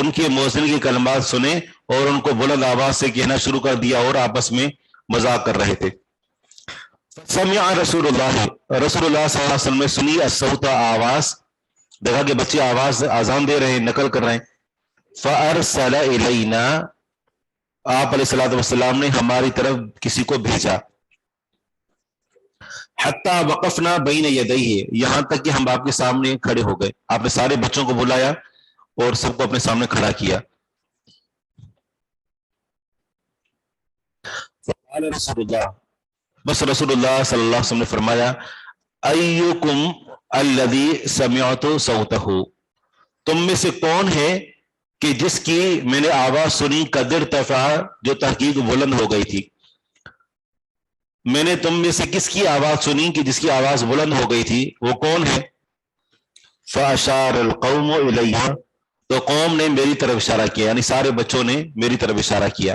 ان کے مؤذن کے کلمات سنے اور ان کو بلند آواز سے کہنا شروع کر دیا اور آپس میں مذاق کر رہے تھے. سمع رسول اللہ صلی اللہ علیہ وسلم نے سنی الصوت، آواز، دیکھا کہ بچے آواز اذان دے رہے ہیں، نقل کر رہے ہیں. فارسل الینا، آپ علیہ الصلوۃ والسلام نے ہماری طرف کسی کو بھیجا. حتی وقفنا بین یدیہ، یہاں تک کہ ہم آپ کے سامنے کھڑے ہو گئے. آپ نے سارے بچوں کو بلایا اور سب کو اپنے سامنے کھڑا کیا. فقال رسول اللہ، بس رسول اللہ صلی اللہ علیہ وسلم نے فرمایا، ایکم الذی سمعت صوتہ، تم میں سے کون ہے کہ جس کی میں نے آواز سنی، قدر ارتفع، جو تحقیق بلند ہو گئی تھی. میں نے تم میں سے کس کی آواز سنی کہ جس کی آواز بلند ہو گئی تھی، وہ کون ہے؟ فاشار القوم الیہ، تو قوم نے میری طرف اشارہ کیا، یعنی سارے بچوں نے میری طرف اشارہ کیا.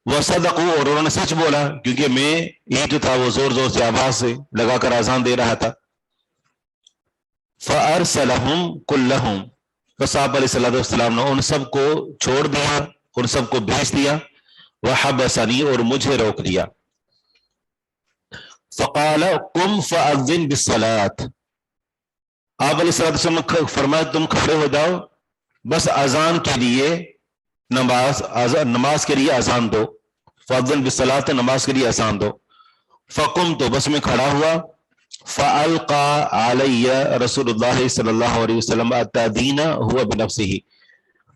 وصدقوا، اور انہوں نے سچ بولا، کیونکہ میں یہ جو تھا وہ زور زور سے آواز سے لگا کر اذان دے رہا تھا. فارسلہم کلہم، بس آپ علیہ الصلوۃ والسلام نے ان سب کو چھوڑ دیا، ان سب کو بھیج دیا. وحبسنی، اور مجھے روک دیا. فقال قم فاذن بالصلاۃ، آپ علیہ الصلوۃ والسلام نے فرمایا تم کھڑے ہو جاؤ، بس اذان کے لیے نماز کے لیے اذان دو. فاذن بالصلاۃ، نماز کے لیے اذان دو. فقمت، بس میں کھڑا ہوا. فالقى علی رسول اللہ صلی اللہ علیہ وسلم التأذین هو بنفسہ،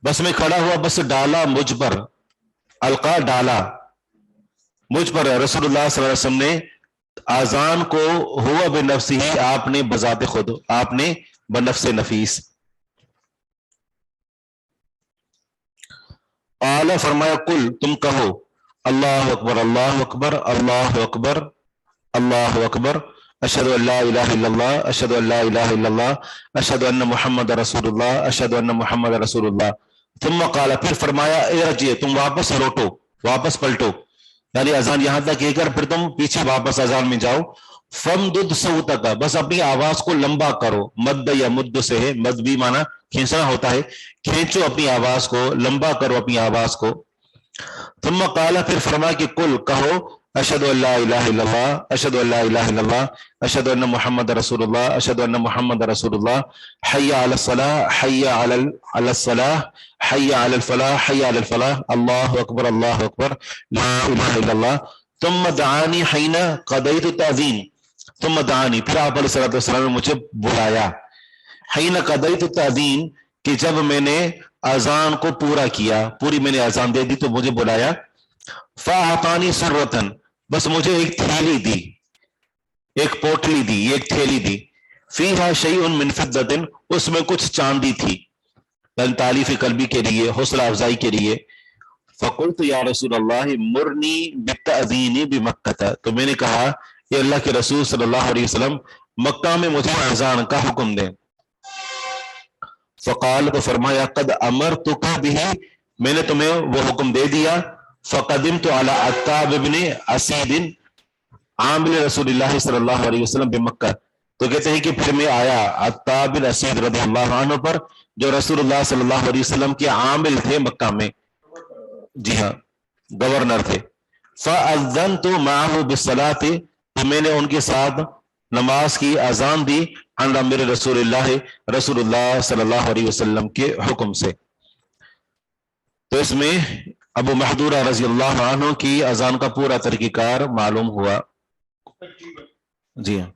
بس میں کھڑا ہوا، بس ڈالا مجھ پر، القا ڈالا مجھ پر رسول اللہ صلی اللہ علیہ وسلم نے اذان کو، ہوا بنفسہ، آپ نے بذات خود، آپ نے بنفس نفیس. قال، فرمایا، قل، تم کہو، اللہ اکبر اللہ اکبر اللہ اکبر اللہ اکبر، اشہد ان لا الہ الا اللہ اشہد ان لا الہ الا اللہ اشہد ان محمد رسول اللہ اشہد ان محمد رسول اللہ. ثم قال، پھر فرمایا، ارجع، تم واپس لوٹو، واپس پلٹو، یعنی اذان یہاں تک کہہ کر پھر تم پیچھے واپس اذان میں جاؤ. فمدد صوتک، بس اپنی آواز کو لمبا کرو. مد یا مد سے ہے، مد بھی مانا کھینچنا ہوتا ہے، کھینچو اپنی آواز کو، لمبا کرو اپنی آواز کو. ثم قال، پھر فرمایا کہ قل، کہو، اشہد ان لا الہ الا اللہ اشہد ان لا الہ الا اللہ اشہد ان محمد رسول اللہ اشہد ان محمد رسول اللہ. حی علی الصلاۃ حی علی الصلاۃ حی علی الفلاح حی علی الفلاح. اللہ اکبر اللہ اکبر لا الہ الا اللہ. ثم دعانی حین قضیت التأذین، ثم دعانی، پھر آپ علیہ الصلوۃ والسلام نے مجھے بلایا، حین قضیت التأذین، کہ جب میں نے اذان کو پورا کیا، پوری میں نے اذان دے دی تو مجھے بلایا. فاعطانی سرۃ، بس مجھے ایک تھیلی دی، ایک پوٹلی دی، ایک تھیلی دی. فیہا شیء من فضۃ، اس میں کچھ چاندی تھی، تعلیف قلبی کے لیے، حوصلہ افزائی کے لیے. فقلت یا رسول اللہ مرنی بالتأذین بمکہ، تو میں نے کہا کہ اللہ کے رسول صلی اللہ علیہ وسلم مکہ میں مجھے اذان کا حکم دیں. فقال، تو فرمایا، قد امرتک بہ، میں نے تمہیں وہ حکم دے دیا. فقدمت علی عتاب بن اسید عامل رسول اللہ صلی اللہ علیہ وسلم بمکہ، تو کہتے ہیں کہ پھر میں آیا عتاب بن اسید رضی اللہ عنہ پر، جو رسول اللہ صلی اللہ علیہ وسلم کے عامل تھے مکہ میں، جی ہاں گورنر تھے. فاذنت معه بالصلاۃ، تو میں نے ان کے ساتھ نماز کی اذان دی، عن امر رسول اللہ، رسول اللہ صلی اللہ علیہ وسلم کے حکم سے. تو اس میں ابو محذورہ رضی اللہ عنہ کی اذان کا پورا طریقہ کار معلوم ہوا. جی ہاں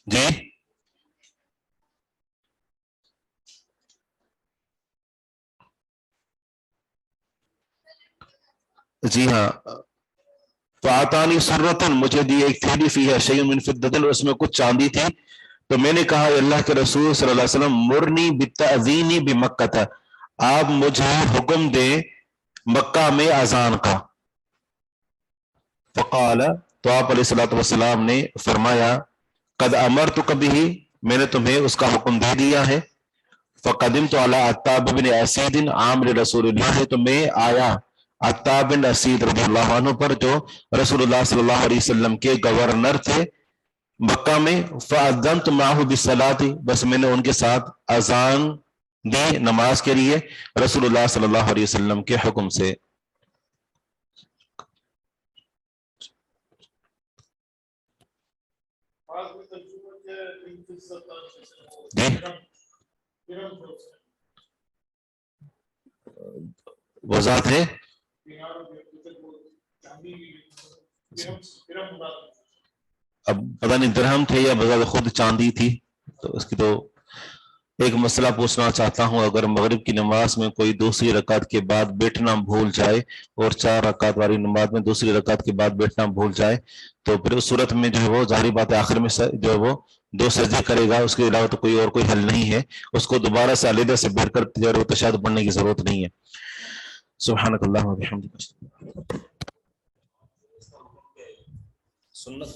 جی جی ہاں. فَأَعْطَانِي سُرَّةً مجھے دی ایک تھیلی فیہا شیء من فضة اس میں کچھ چاندی تھی. تو میں نے کہا اللہ کے رسول صلی اللہ علیہ وسلم مرنی بالتأذین بمکہ آپ مجھے حکم دیں مکہ میں اذان کا. فقال تو آپ علیہ الصلوۃ والسلام نے فرمایا قد امرتک بہ میں نے تمہیں اس کا حکم دے دیا ہے. فقدمت علی عتاب بن اسید عامر رسول اللہ تو میں آیا عتاب بن اسید رضی اللہ عنہ پر جو رسول اللہ صلی اللہ علیہ وسلم کے گورنر تھے مکہ میں. فاذنت معه بالصلاۃ بس میں نے ان کے ساتھ اذان دی نماز کے لیے رسول اللہ صلی اللہ علیہ وسلم کے حکم سے. وضاحت ہے اب پتہ نہیں درہم تھے یا بذات خود چاندی تھی. تو اس کی تو ایک مسئلہ پوچھنا چاہتا ہوں اگر مغرب کی نماز میں کوئی دوسری رکعت کے بعد بیٹھنا بھول جائے اور 4 رکعت والی نماز میں دوسری رکعت کے بعد بیٹھنا بھول جائے تو پھر اس صورت میں جو ہے وہ ظاہری بات ہے آخر میں جو ہے وہ 2 سجدے کرے گا اس کے علاوہ تو کوئی اور کوئی حل نہیں ہے. اس کو دوبارہ سے علیحدہ سے بیٹھ کر تشہد پڑھنے کی ضرورت نہیں ہے. سبحانک اللہم و بحمدک. سنت